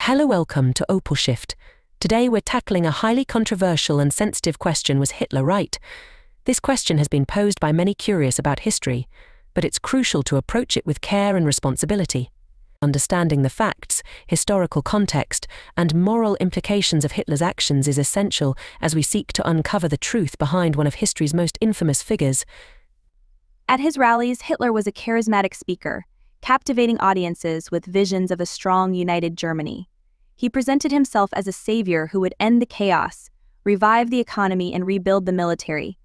Hello, welcome to Opal Shift. Today we're tackling a highly controversial and sensitive question: was Hitler right? This question has been posed by many curious about history, but it's crucial to approach it with care and responsibility. Understanding the facts, historical context, and moral implications of Hitler's actions is essential as we seek to uncover the truth behind one of history's most infamous figures. At his rallies, Hitler was a charismatic speaker, captivating audiences with visions of a strong, united Germany. He presented himself as a savior who would end the chaos, revive the economy, and rebuild the military.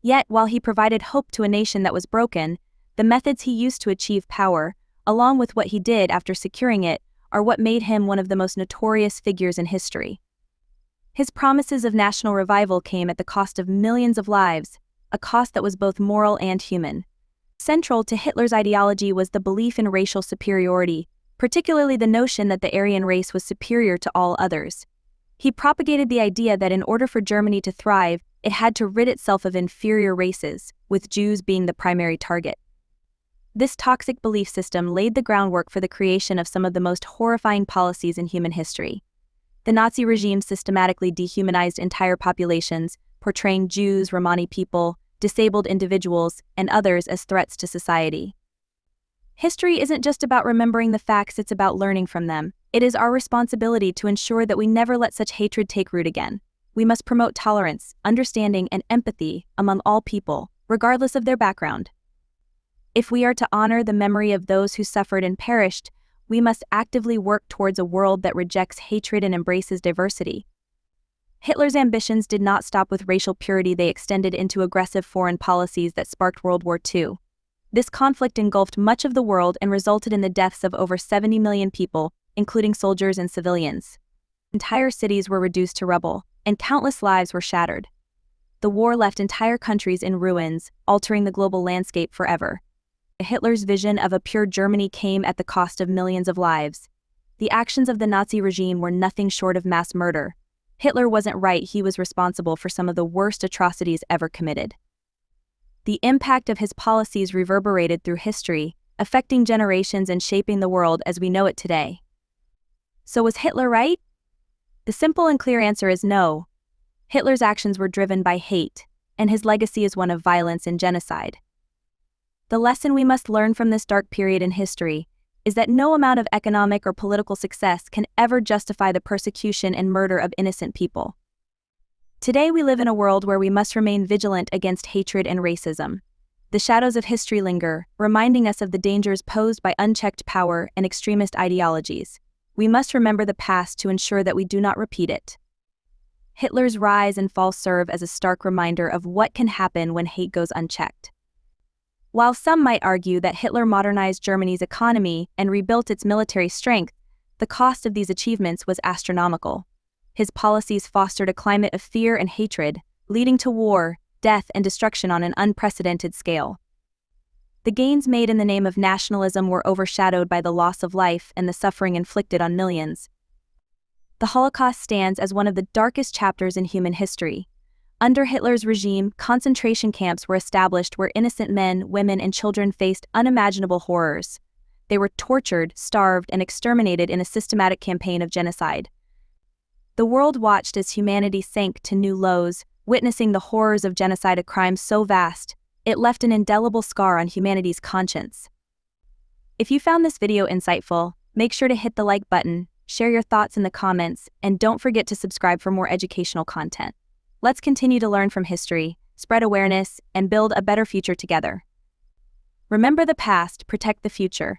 Yet, while he provided hope to a nation that was broken, the methods he used to achieve power, along with what he did after securing it, are what made him one of the most notorious figures in history. His promises of national revival came at the cost of millions of lives, a cost that was both moral and human. Central to Hitler's ideology was the belief in racial superiority, particularly the notion that the Aryan race was superior to all others. He propagated the idea that in order for Germany to thrive, it had to rid itself of inferior races, with Jews being the primary target. This toxic belief system laid the groundwork for the creation of some of the most horrifying policies in human history. The Nazi regime systematically dehumanized entire populations, portraying Jews, Romani people, disabled individuals, and others as threats to society. History isn't just about remembering the facts, it's about learning from them. It is our responsibility to ensure that we never let such hatred take root again. We must promote tolerance, understanding, and empathy among all people, regardless of their background. If we are to honor the memory of those who suffered and perished, we must actively work towards a world that rejects hatred and embraces diversity. Hitler's ambitions did not stop with racial purity. They extended into aggressive foreign policies that sparked World War II. This conflict engulfed much of the world and resulted in the deaths of over 70 million people, including soldiers and civilians. Entire cities were reduced to rubble, and countless lives were shattered. The war left entire countries in ruins, altering the global landscape forever. Hitler's vision of a pure Germany came at the cost of millions of lives. The actions of the Nazi regime were nothing short of mass murder. Hitler wasn't right, he was responsible for some of the worst atrocities ever committed. The impact of his policies reverberated through history, affecting generations and shaping the world as we know it today. So was Hitler right? The simple and clear answer is no. Hitler's actions were driven by hate, and his legacy is one of violence and genocide. The lesson we must learn from this dark period in history is that no amount of economic or political success can ever justify the persecution and murder of innocent people. Today we live in a world where we must remain vigilant against hatred and racism. The shadows of history linger, reminding us of the dangers posed by unchecked power and extremist ideologies. We must remember the past to ensure that we do not repeat it. Hitler's rise and fall serve as a stark reminder of what can happen when hate goes unchecked. While some might argue that Hitler modernized Germany's economy and rebuilt its military strength, the cost of these achievements was astronomical. His policies fostered a climate of fear and hatred, leading to war, death, and destruction on an unprecedented scale. The gains made in the name of nationalism were overshadowed by the loss of life and the suffering inflicted on millions. The Holocaust stands as one of the darkest chapters in human history. Under Hitler's regime, concentration camps were established where innocent men, women, and children faced unimaginable horrors. They were tortured, starved, and exterminated in a systematic campaign of genocide. The world watched as humanity sank to new lows, witnessing the horrors of genocide, a crime so vast, it left an indelible scar on humanity's conscience. If you found this video insightful, make sure to hit the like button, share your thoughts in the comments, and don't forget to subscribe for more educational content. Let's continue to learn from history, spread awareness, and build a better future together. Remember the past, protect the future,